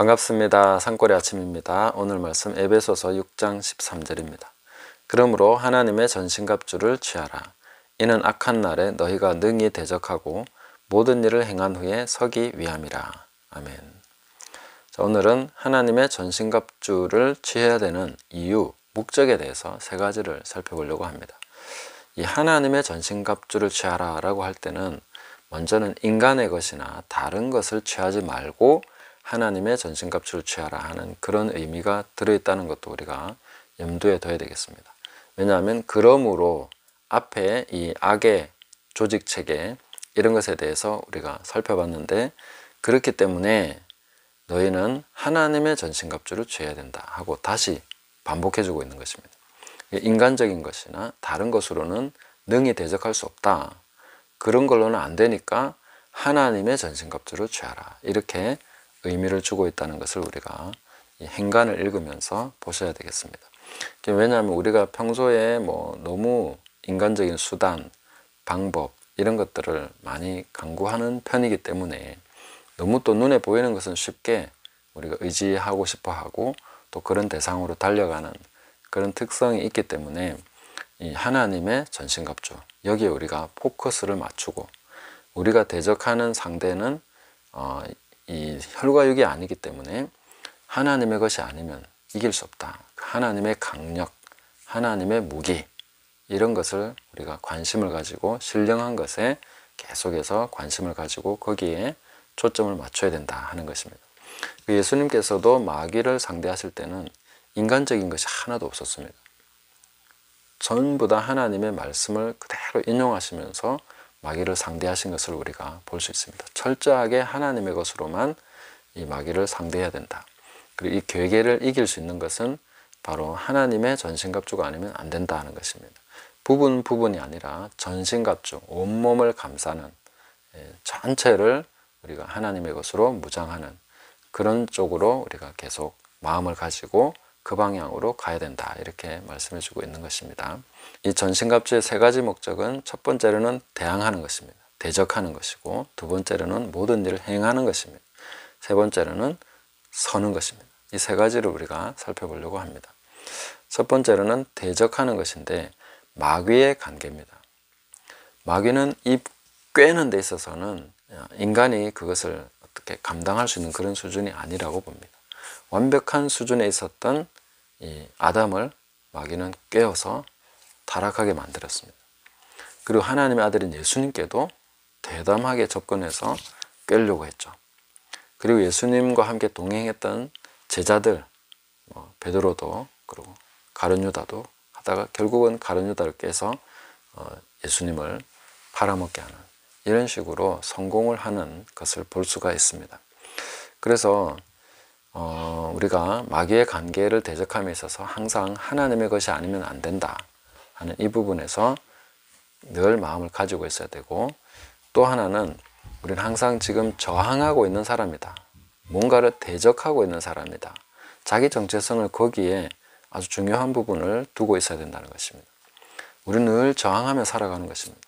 반갑습니다. 산골의 아침입니다. 오늘 말씀 에베소서 6장 13절입니다. 그러므로 하나님의 전신갑주를 취하라. 이는 악한 날에 너희가 능히 대적하고 모든 일을 행한 후에 서기 위함이라. 아멘. 자, 오늘은 하나님의 전신갑주를 취해야 되는 이유, 목적에 대해서 세 가지를 살펴보려고 합니다. 이 하나님의 전신갑주를 취하라 라고 할 때는 먼저는 인간의 것이나 다른 것을 취하지 말고 하나님의 전신갑주를 취하라 하는 그런 의미가 들어있다는 것도 우리가 염두에 둬야 되겠습니다. 왜냐하면 그러므로 앞에 이 악의 조직체계 이런 것에 대해서 우리가 살펴봤는데, 그렇기 때문에 너희는 하나님의 전신갑주를 취해야 된다 하고 다시 반복해주고 있는 것입니다. 인간적인 것이나 다른 것으로는 능히 대적할 수 없다. 그런 걸로는 안 되니까 하나님의 전신갑주를 취하라. 이렇게 의미를 주고 있다는 것을 우리가 이 행간을 읽으면서 보셔야 되겠습니다. 왜냐하면 우리가 평소에 너무 인간적인 수단, 방법 이런 것들을 많이 강구하는 편이기 때문에 너무 또 눈에 보이는 것은 쉽게 우리가 의지하고 싶어 하고 또 그런 대상으로 달려가는 그런 특성이 있기 때문에 이 하나님의 전신갑주, 여기에 우리가 포커스를 맞추고, 우리가 대적하는 상대는 이 혈과 육이 아니기 때문에 하나님의 것이 아니면 이길 수 없다. 하나님의 강력, 하나님의 무기, 이런 것을 우리가 관심을 가지고 신령한 것에 계속해서 관심을 가지고 거기에 초점을 맞춰야 된다 하는 것입니다. 예수님께서도 마귀를 상대하실 때는 인간적인 것이 하나도 없었습니다. 전부 다 하나님의 말씀을 그대로 인용하시면서 마귀를 상대하신 것을 우리가 볼 수 있습니다. 철저하게 하나님의 것으로만 이 마귀를 상대해야 된다. 그리고 이 괴계를 이길 수 있는 것은 바로 하나님의 전신갑주가 아니면 안 된다 하는 것입니다. 부분이 아니라 전신갑주, 온몸을 감싸는, 전체를 우리가 하나님의 것으로 무장하는 그런 쪽으로 우리가 계속 마음을 가지고 그 방향으로 가야 된다, 이렇게 말씀해 주고 있는 것입니다. 이 전신갑주의 세 가지 목적은 첫 번째로는 대항하는 것입니다. 대적하는 것이고, 두 번째로는 모든 일을 행하는 것입니다. 세 번째로는 서는 것입니다. 이 세 가지를 우리가 살펴보려고 합니다. 첫 번째로는 대적하는 것인데 마귀의 관계입니다. 마귀는 이 꿰는 데 있어서는 인간이 그것을 어떻게 감당할 수 있는 그런 수준이 아니라고 봅니다. 완벽한 수준에 있었던 이 아담을 마귀는 꿰어서 타락하게 만들었습니다. 그리고 하나님의 아들인 예수님께도 대담하게 접근해서 꿰려고 했죠. 그리고 예수님과 함께 동행했던 제자들, 베드로도 그리고 가룟 유다도 하다가 결국은 가룟 유다를 깨서 예수님을 팔아먹게 하는, 이런 식으로 성공을 하는 것을 볼 수가 있습니다. 그래서 우리가 마귀의 관계를 대적함에 있어서 항상 하나님의 것이 아니면 안 된다 하는 이 부분에서 늘 마음을 가지고 있어야 되고, 또 하나는 우리는 항상 지금 저항하고 있는 사람이다, 뭔가를 대적하고 있는 사람이다, 자기 정체성을 거기에 아주 중요한 부분을 두고 있어야 된다는 것입니다. 우리는 늘 저항하며 살아가는 것입니다.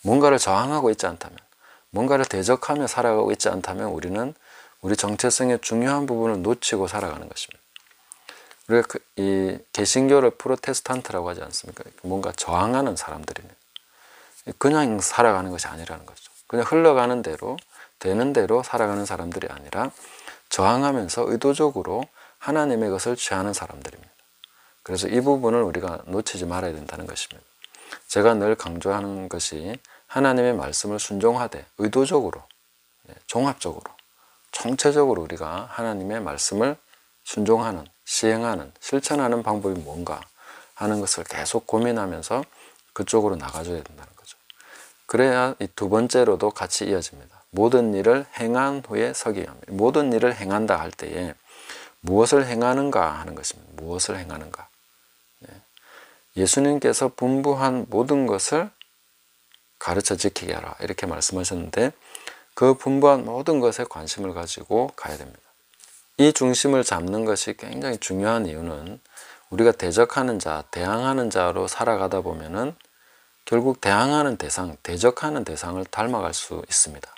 뭔가를 저항하고 있지 않다면, 뭔가를 대적하며 살아가고 있지 않다면 우리는 우리 정체성의 중요한 부분을 놓치고 살아가는 것입니다. 우리가 이 개신교를 프로테스탄트라고 하지 않습니까? 뭔가 저항하는 사람들입니다. 그냥 살아가는 것이 아니라는 거죠. 그냥 흘러가는 대로, 되는 대로 살아가는 사람들이 아니라 저항하면서 의도적으로 하나님의 것을 취하는 사람들입니다. 그래서 이 부분을 우리가 놓치지 말아야 된다는 것입니다. 제가 늘 강조하는 것이 하나님의 말씀을 순종하되 의도적으로, 종합적으로, 총체적으로 우리가 하나님의 말씀을 순종하는, 시행하는, 실천하는 방법이 뭔가 하는 것을 계속 고민하면서 그쪽으로 나가줘야 된다는 거죠. 그래야 이 두 번째로도 같이 이어집니다. 모든 일을 행한 후에 서기 위함. 모든 일을 행한다 할 때에 무엇을 행하는가 하는 것입니다. 무엇을 행하는가. 예수님께서 분부한 모든 것을 가르쳐 지키게 하라, 이렇게 말씀하셨는데 그 분부한 모든 것에 관심을 가지고 가야 됩니다. 이 중심을 잡는 것이 굉장히 중요한 이유는 우리가 대적하는 자, 대항하는 자로 살아가다 보면은 결국 대항하는 대상, 대적하는 대상을 닮아갈 수 있습니다.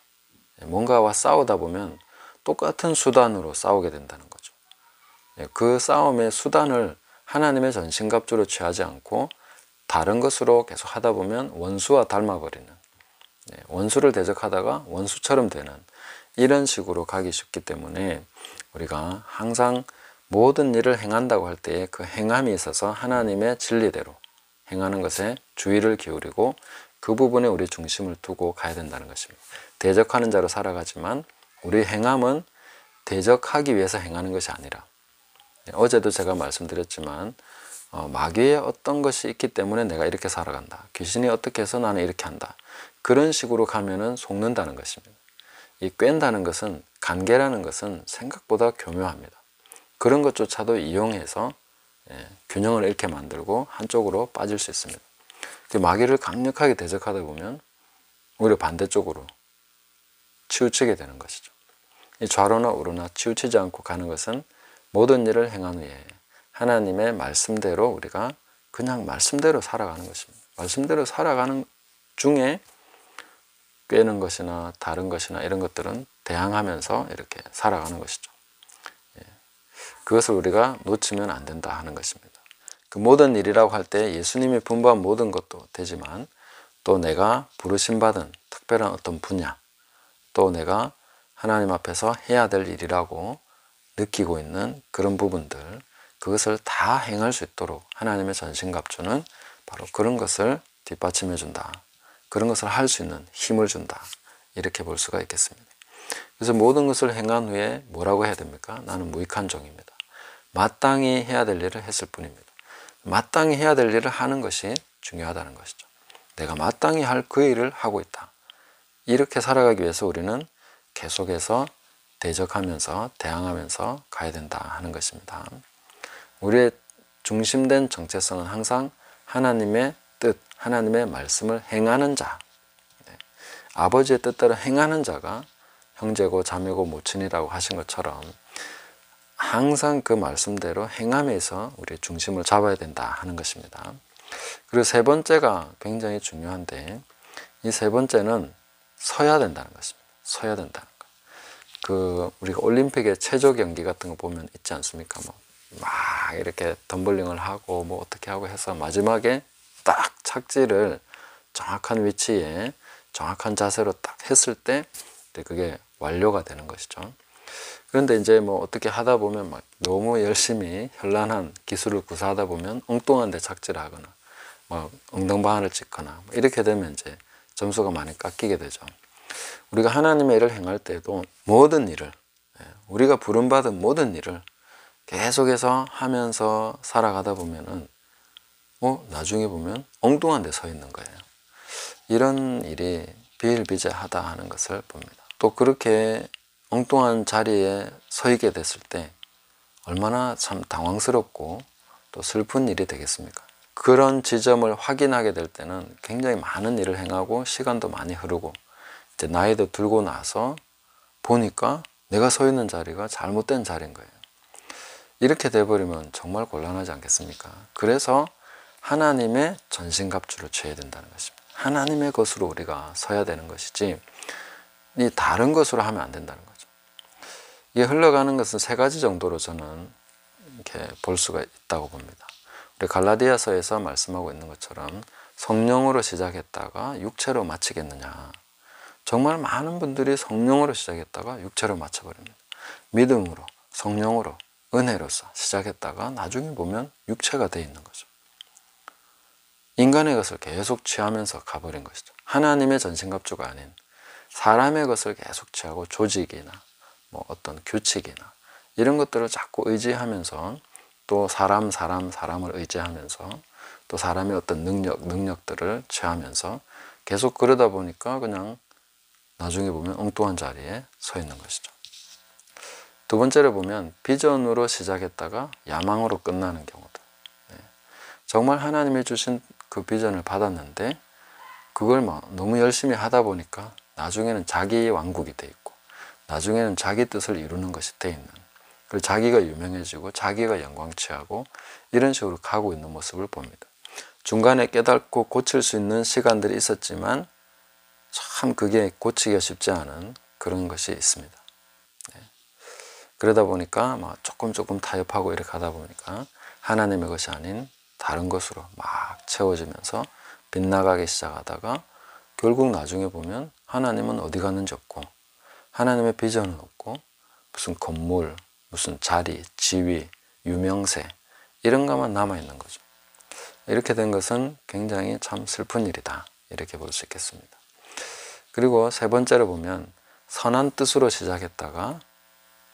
뭔가와 싸우다 보면 똑같은 수단으로 싸우게 된다는 거죠. 그 싸움의 수단을 하나님의 전신갑주로 취하지 않고 다른 것으로 계속 하다 보면 원수와 닮아버리는, 원수를 대적하다가 원수처럼 되는 이런 식으로 가기 쉽기 때문에 우리가 항상 모든 일을 행한다고 할 때에 그 행함이 있어서 하나님의 진리대로 행하는 것에 주의를 기울이고 그 부분에 우리 중심을 두고 가야 된다는 것입니다. 대적하는 자로 살아가지만 우리 행함은 대적하기 위해서 행하는 것이 아니라, 어제도 제가 말씀드렸지만 마귀의 어떤 것이 있기 때문에 내가 이렇게 살아간다, 귀신이 어떻게 해서 나는 이렇게 한다, 그런 식으로 가면은 속는다는 것입니다. 이 꿰다는 것은, 간계라는 것은 생각보다 교묘합니다. 그런 것조차도 이용해서 균형을 잃게 만들고 한쪽으로 빠질 수 있습니다. 마귀를 강력하게 대적하다 보면 오히려 반대쪽으로 치우치게 되는 것이죠. 이 좌로나 우로나 치우치지 않고 가는 것은 모든 일을 행한 후에 하나님의 말씀대로 우리가 그냥 말씀대로 살아가는 것입니다. 말씀대로 살아가는 중에 꿰는 것이나 다른 것이나 이런 것들은 대항하면서 이렇게 살아가는 것이죠. 그것을 우리가 놓치면 안 된다 하는 것입니다. 그 모든 일이라고 할 때 예수님이 분부한 모든 것도 되지만 또 내가 부르심받은 특별한 어떤 분야, 또 내가 하나님 앞에서 해야 될 일이라고 느끼고 있는 그런 부분들, 그것을 다 행할 수 있도록 하나님의 전신갑주는 바로 그런 것을 뒷받침해 준다, 그런 것을 할 수 있는 힘을 준다, 이렇게 볼 수가 있겠습니다. 그래서 모든 것을 행한 후에 뭐라고 해야 됩니까? 나는 무익한 종입니다. 마땅히 해야 될 일을 했을 뿐입니다. 마땅히 해야 될 일을 하는 것이 중요하다는 것이죠. 내가 마땅히 할 그 일을 하고 있다. 이렇게 살아가기 위해서 우리는 계속해서 대적하면서 대항하면서 가야 된다 하는 것입니다. 우리의 중심된 정체성은 항상 하나님의 뜻, 하나님의 말씀을 행하는 자, 아버지의 뜻대로 행하는 자가 형제고 자매고 모친이라고 하신 것처럼 항상 그 말씀대로 행함에서 우리의 중심을 잡아야 된다 하는 것입니다. 그리고 세 번째가 굉장히 중요한데, 이 세 번째는 서야 된다는 것입니다. 서야 된다는 것. 우리가 올림픽의 체조 경기 같은 거 보면 있지 않습니까? 막 이렇게 덤블링을 하고 뭐 어떻게 하고 해서 마지막에 딱 착지를 정확한 위치에 정확한 자세로 딱 했을 때 그게 완료가 되는 것이죠. 그런데 이제 뭐 어떻게 하다 보면 막 너무 열심히 현란한 기술을 구사하다 보면 엉뚱한 데 착지를 하거나 막 엉덩방아를 찍거나 이렇게 되면 이제 점수가 많이 깎이게 되죠. 우리가 하나님의 일을 행할 때도 모든 일을, 우리가 부름받은 모든 일을 계속해서 하면서 살아가다 보면은 나중에 보면 엉뚱한 데 서 있는 거예요. 이런 일이 비일비재하다 하는 것을 봅니다. 또 그렇게 엉뚱한 자리에 서 있게 됐을 때 얼마나 참 당황스럽고 또 슬픈 일이 되겠습니까? 그런 지점을 확인하게 될 때는 굉장히 많은 일을 행하고 시간도 많이 흐르고 이제 나이도 들고 나서 보니까 내가 서 있는 자리가 잘못된 자리인 거예요. 이렇게 돼버리면 정말 곤란하지 않겠습니까? 그래서 하나님의 전신갑주를 취해야 된다는 것입니다. 하나님의 것으로 우리가 서야 되는 것이지 이 다른 것으로 하면 안 된다는 거죠. 이게 흘러가는 것은 세 가지 정도로 저는 이렇게 볼 수가 있다고 봅니다. 우리 갈라디아서에서 말씀하고 있는 것처럼 성령으로 시작했다가 육체로 마치겠느냐. 정말 많은 분들이 성령으로 시작했다가 육체로 마쳐버립니다. 믿음으로, 성령으로, 은혜로서 시작했다가 나중에 보면 육체가 돼 있는 거죠. 인간의 것을 계속 취하면서 가버린 것이죠. 하나님의 전신갑주가 아닌 사람의 것을 계속 취하고 조직이나 뭐 어떤 규칙이나 이런 것들을 자꾸 의지하면서 또 사람을 의지하면서 또 사람의 어떤 능력들을 취하면서 계속 그러다 보니까 그냥 나중에 보면 엉뚱한 자리에 서 있는 것이죠. 두 번째로 보면 비전으로 시작했다가 야망으로 끝나는 경우들. 정말 하나님이 주신 그 비전을 받았는데 그걸 너무 열심히 하다 보니까 나중에는 자기 왕국이 돼 있고 나중에는 자기 뜻을 이루는 것이 돼 있는, 그리고 자기가 유명해지고 자기가 영광 취하고 이런 식으로 가고 있는 모습을 봅니다. 중간에 깨닫고 고칠 수 있는 시간들이 있었지만 참 그게 고치기가 쉽지 않은 그런 것이 있습니다. 그러다 보니까 막 조금 타협하고 이렇게 하다 보니까 하나님의 것이 아닌 다른 것으로 막 채워지면서 빗나가기 시작하다가 결국 나중에 보면 하나님은 어디 갔는지 없고 하나님의 비전은 없고 무슨 건물, 무슨 자리, 지위, 유명세 이런 것만 남아있는 거죠. 이렇게 된 것은 굉장히 참 슬픈 일이다 이렇게 볼 수 있겠습니다. 그리고 세 번째로 보면 선한 뜻으로 시작했다가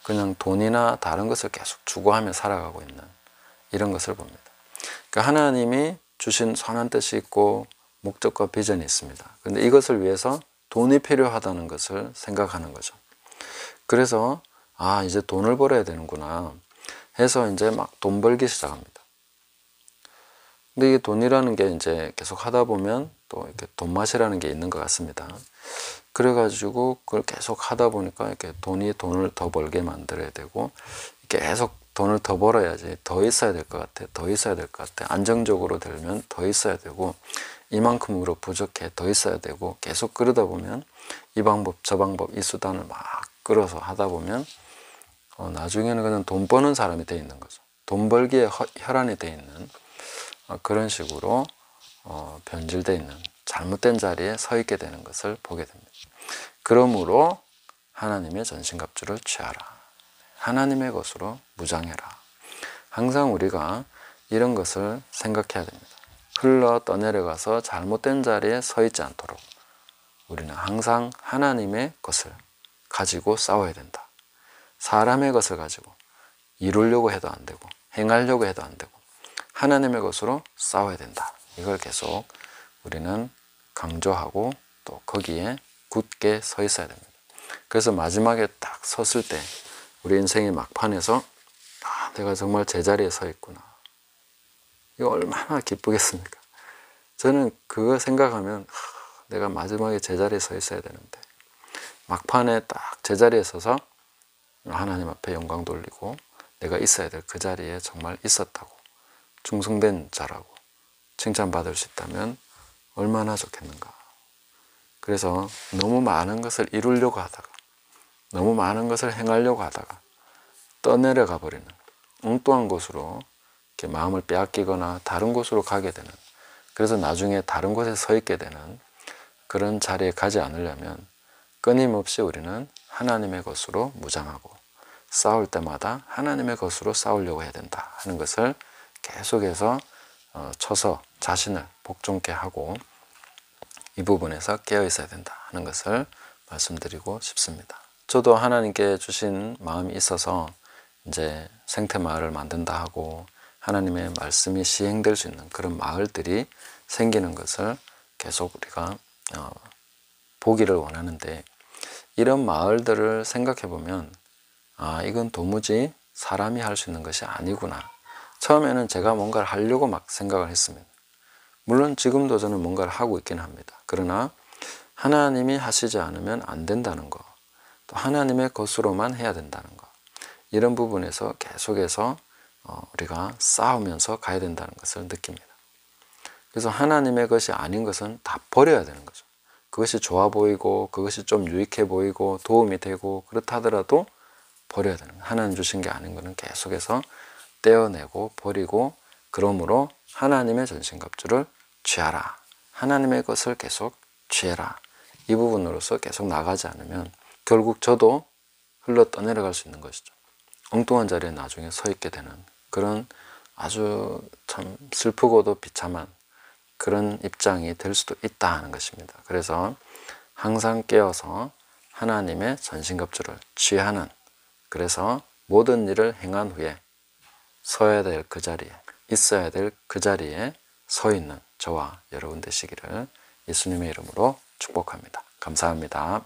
그냥 돈이나 다른 것을 계속 추구하며 살아가고 있는 이런 것을 봅니다. 그러니까 하나님이 주신 선한 뜻이 있고 목적과 비전이 있습니다. 그런데 이것을 위해서 돈이 필요하다는 것을 생각하는 거죠. 그래서 이제 돈을 벌어야 되는구나 해서 이제 막 돈 벌기 시작합니다. 근데 이게 돈이라는 게 이제 계속 하다 보면 또 이렇게 돈맛이라는 게 있는 것 같습니다. 그래가지고 그걸 계속 하다 보니까 이렇게 돈을 더 벌게 만들어야 되고 계속 돈을 더 벌어야지 더 있어야 될 것 같아, 더 있어야 될 것 같아. 안정적으로 되면 더 있어야 되고 이만큼으로 부족해, 더 있어야 되고 계속 그러다 보면 이 방법 저 방법 이 수단을 막 끌어서 하다 보면 나중에는 그냥 돈 버는 사람이 돼 있는 거죠. 돈 벌기에 혈안이 돼 있는 그런 식으로 변질되어 있는 잘못된 자리에 서 있게 되는 것을 보게 됩니다. 그러므로 하나님의 전신갑주를 취하라. 하나님의 것으로 무장해라. 항상 우리가 이런 것을 생각해야 됩니다. 흘러 떠내려가서 잘못된 자리에 서 있지 않도록 우리는 항상 하나님의 것을 가지고 싸워야 된다. 사람의 것을 가지고 이루려고 해도 안 되고 행하려고 해도 안 되고 하나님의 것으로 싸워야 된다. 이걸 계속 우리는 강조하고 또 거기에 굳게 서 있어야 됩니다. 그래서 마지막에 딱 섰을 때 우리 인생의 막판에서 내가 정말 제자리에 서 있구나. 이거 얼마나 기쁘겠습니까? 저는 그거 생각하면 내가 마지막에 제자리에 서 있어야 되는데 막판에 딱 제자리에 서서 하나님 앞에 영광 돌리고 내가 있어야 될 그 자리에 정말 있었다고 충성된 자라고 칭찬받을 수 있다면 얼마나 좋겠는가. 그래서 너무 많은 것을 이루려고 하다가 너무 많은 것을 행하려고 하다가 떠내려가 버리는 엉뚱한 곳으로 이렇게 마음을 빼앗기거나 다른 곳으로 가게 되는, 그래서 나중에 다른 곳에 서 있게 되는 그런 자리에 가지 않으려면 끊임없이 우리는 하나님의 것으로 무장하고 싸울 때마다 하나님의 것으로 싸우려고 해야 된다 하는 것을 계속해서 쳐서 자신을 복종케 하고 이 부분에서 깨어 있어야 된다 하는 것을 말씀드리고 싶습니다. 저도 하나님께 주신 마음이 있어서 이제 생태마을을 만든다 하고 하나님의 말씀이 시행될 수 있는 그런 마을들이 생기는 것을 계속 우리가 보기를 원하는데, 이런 마을들을 생각해 보면 이건 도무지 사람이 할 수 있는 것이 아니구나. 처음에는 제가 뭔가를 하려고 막 생각을 했습니다. 물론 지금도 저는 뭔가를 하고 있긴 합니다. 그러나 하나님이 하시지 않으면 안 된다는 거, 또 하나님의 것으로만 해야 된다는 거, 이런 부분에서 계속해서 우리가 싸우면서 가야 된다는 것을 느낍니다. 그래서 하나님의 것이 아닌 것은 다 버려야 되는 거죠. 그것이 좋아 보이고 그것이 좀 유익해 보이고 도움이 되고 그렇다 하더라도 버려야 되는 거예요. 하나님 주신 게 아닌 것은 계속해서 떼어내고 버리고, 그러므로 하나님의 전신갑주를 취하라. 하나님의 것을 계속 취해라. 이 부분으로서 계속 나가지 않으면 결국 저도 흘러 떠내려갈 수 있는 것이죠. 엉뚱한 자리에 나중에 서 있게 되는 그런 아주 참 슬프고도 비참한 그런 입장이 될 수도 있다 하는 것입니다. 그래서 항상 깨어서 하나님의 전신갑주를 취하는, 그래서 모든 일을 행한 후에 서야 될 그 자리에, 있어야 될 그 자리에 서 있는 저와 여러분 되시기를 예수님의 이름으로 축복합니다. 감사합니다.